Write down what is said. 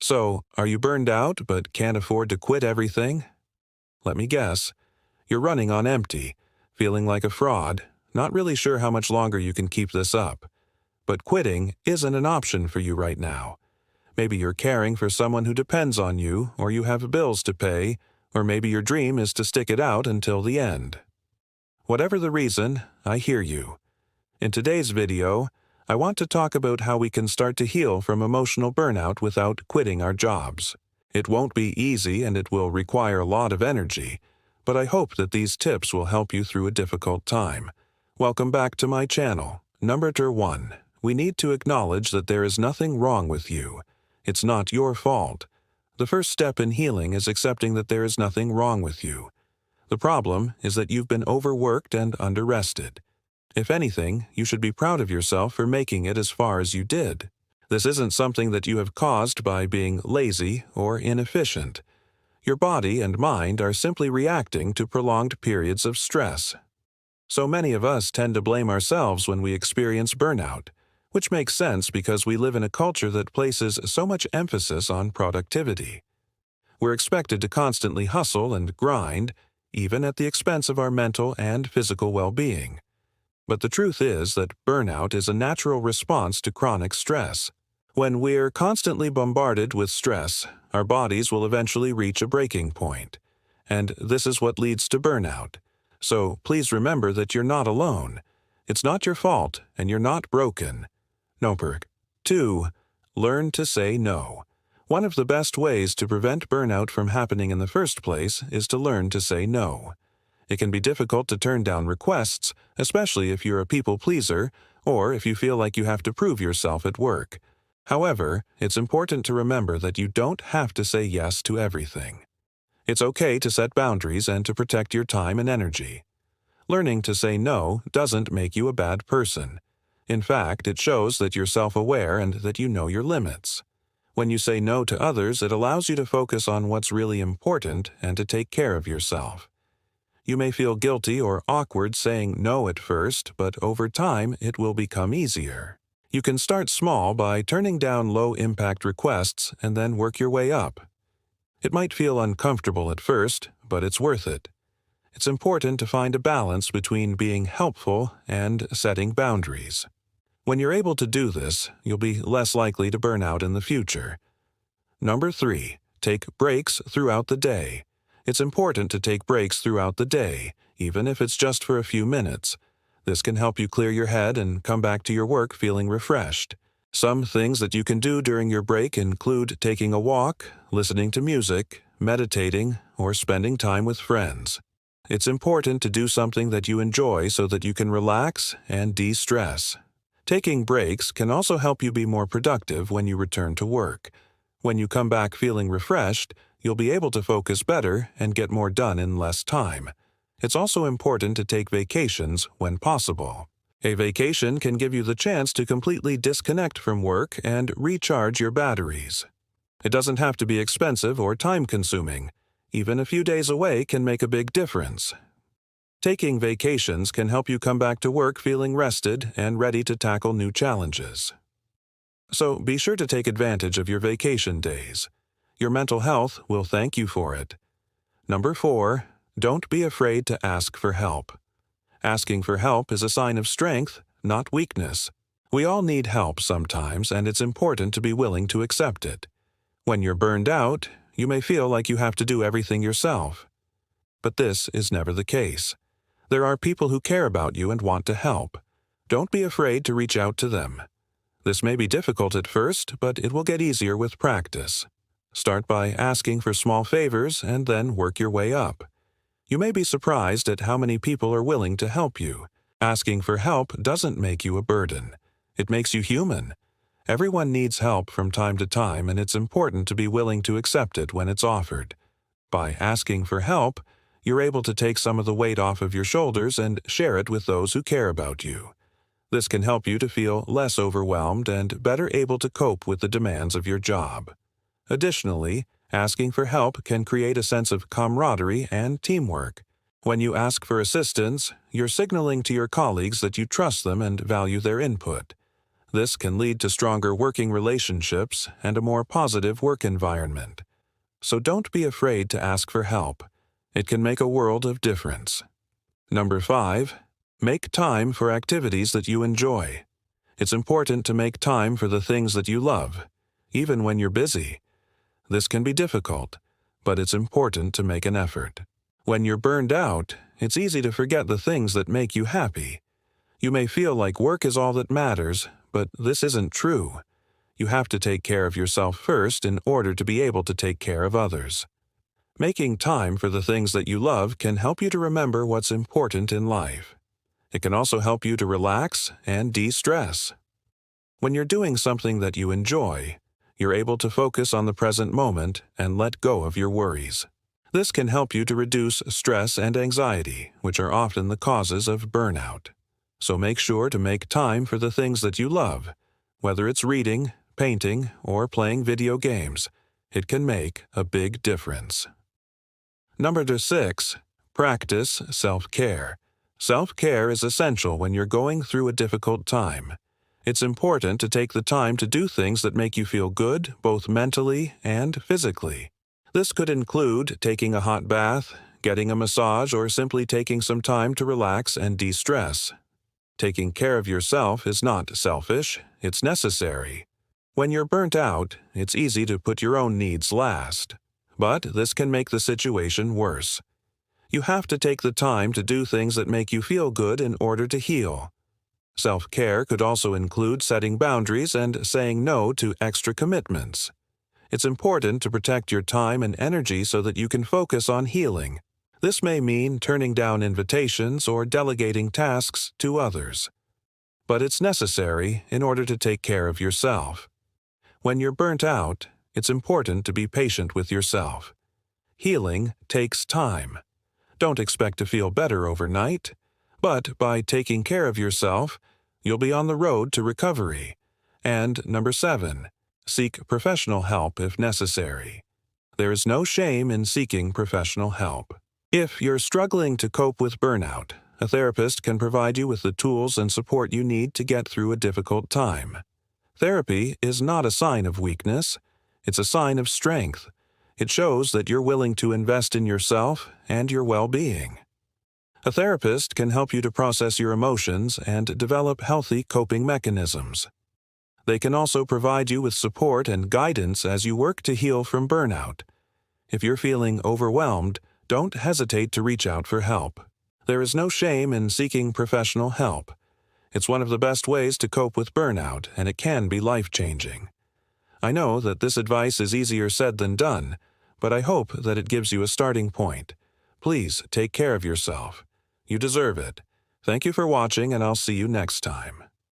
So, are you burned out but can't afford to quit everything? Let me guess. You're running on empty, feeling like a fraud, not really sure how much longer you can keep this up. But quitting isn't an option for you right now. Maybe you're caring for someone who depends on you, or you have bills to pay, or maybe your dream is to stick it out until the end. Whatever the reason, I hear you. In today's video, I want to talk about how we can start to heal from emotional burnout without quitting our jobs. It won't be easy and it will require a lot of energy, but I hope that these tips will help you through a difficult time. Welcome back to my channel. Number 1. We need to acknowledge that there is nothing wrong with you. It's not your fault. The first step in healing is accepting that there is nothing wrong with you. The problem is that you've been overworked and underrested. If anything, you should be proud of yourself for making it as far as you did. This isn't something that you have caused by being lazy or inefficient. Your body and mind are simply reacting to prolonged periods of stress. So many of us tend to blame ourselves when we experience burnout, which makes sense because we live in a culture that places so much emphasis on productivity. We're expected to constantly hustle and grind, even at the expense of our mental and physical well-being. But the truth is that burnout is a natural response to chronic stress. When we're constantly bombarded with stress, our bodies will eventually reach a breaking point. And this is what leads to burnout. So please remember that you're not alone. It's not your fault, and you're not broken. Number 2. Learn to say no. One of the best ways to prevent burnout from happening in the first place is to learn to say no. It can be difficult to turn down requests, especially if you're a people pleaser or if you feel like you have to prove yourself at work. However, it's important to remember that you don't have to say yes to everything. It's okay to set boundaries and to protect your time and energy. Learning to say no doesn't make you a bad person. In fact, it shows that you're self-aware and that you know your limits. When you say no to others, it allows you to focus on what's really important and to take care of yourself. You may feel guilty or awkward saying no at first, but over time it will become easier. You can start small by turning down low-impact requests and then work your way up. It might feel uncomfortable at first, but it's worth it. It's important to find a balance between being helpful and setting boundaries. When you're able to do this, you'll be less likely to burn out in the future. Number 3. Take breaks throughout the day. It's important to take breaks throughout the day, even if it's just for a few minutes. This can help you clear your head and come back to your work feeling refreshed. Some things that you can do during your break include taking a walk, listening to music, meditating, or spending time with friends. It's important to do something that you enjoy so that you can relax and de-stress. Taking breaks can also help you be more productive when you return to work. When you come back feeling refreshed, you'll be able to focus better and get more done in less time. It's also important to take vacations when possible. A vacation can give you the chance to completely disconnect from work and recharge your batteries. It doesn't have to be expensive or time-consuming. Even a few days away can make a big difference. Taking vacations can help you come back to work feeling rested and ready to tackle new challenges. So be sure to take advantage of your vacation days. Your mental health will thank you for it. Number 4. Don't be afraid to ask for help. Asking for help is a sign of strength, not weakness. We all need help sometimes, and it's important to be willing to accept it. When you're burned out, you may feel like you have to do everything yourself. But this is never the case. There are people who care about you and want to help. Don't be afraid to reach out to them. This may be difficult at first, but it will get easier with practice. Start by asking for small favors and then work your way up. You may be surprised at how many people are willing to help you. Asking for help doesn't make you a burden. It makes you human. Everyone needs help from time to time, and it's important to be willing to accept it when it's offered. By asking for help, you're able to take some of the weight off of your shoulders and share it with those who care about you. This can help you to feel less overwhelmed and better able to cope with the demands of your job. Additionally, asking for help can create a sense of camaraderie and teamwork. When you ask for assistance, you're signaling to your colleagues that you trust them and value their input. This can lead to stronger working relationships and a more positive work environment. So don't be afraid to ask for help. It can make a world of difference. Number 5. Make time for activities that you enjoy. It's important to make time for the things that you love, even when you're busy. This can be difficult, but it's important to make an effort. When you're burned out, it's easy to forget the things that make you happy. You may feel like work is all that matters, but this isn't true. You have to take care of yourself first in order to be able to take care of others. Making time for the things that you love can help you to remember what's important in life. It can also help you to relax and de-stress. When you're doing something that you enjoy, you're able to focus on the present moment and let go of your worries. This can help you to reduce stress and anxiety, which are often the causes of burnout. So make sure to make time for the things that you love, whether it's reading, painting, or playing video games. It can make a big difference. Number 6. Practice self-care. Self-care is essential when you're going through a difficult time. It's important to take the time to do things that make you feel good, both mentally and physically. This could include taking a hot bath, getting a massage, or simply taking some time to relax and de-stress. Taking care of yourself is not selfish, it's necessary. When you're burnt out, it's easy to put your own needs last. But this can make the situation worse. You have to take the time to do things that make you feel good in order to heal. Self-care could also include setting boundaries and saying no to extra commitments. It's important to protect your time and energy so that you can focus on healing. This may mean turning down invitations or delegating tasks to others. But it's necessary in order to take care of yourself. When you're burnt out, it's important to be patient with yourself. Healing takes time. Don't expect to feel better overnight, but by taking care of yourself, you'll be on the road to recovery. And number 7, seek professional help if necessary. There is no shame in seeking professional help. If you're struggling to cope with burnout, a therapist can provide you with the tools and support you need to get through a difficult time. Therapy is not a sign of weakness. It's a sign of strength. It shows that you're willing to invest in yourself and your well-being. A therapist can help you to process your emotions and develop healthy coping mechanisms. They can also provide you with support and guidance as you work to heal from burnout. If you're feeling overwhelmed, don't hesitate to reach out for help. There is no shame in seeking professional help. It's one of the best ways to cope with burnout, and it can be life-changing. I know that this advice is easier said than done, but I hope that it gives you a starting point. Please take care of yourself. You deserve it. Thank you for watching, and I'll see you next time.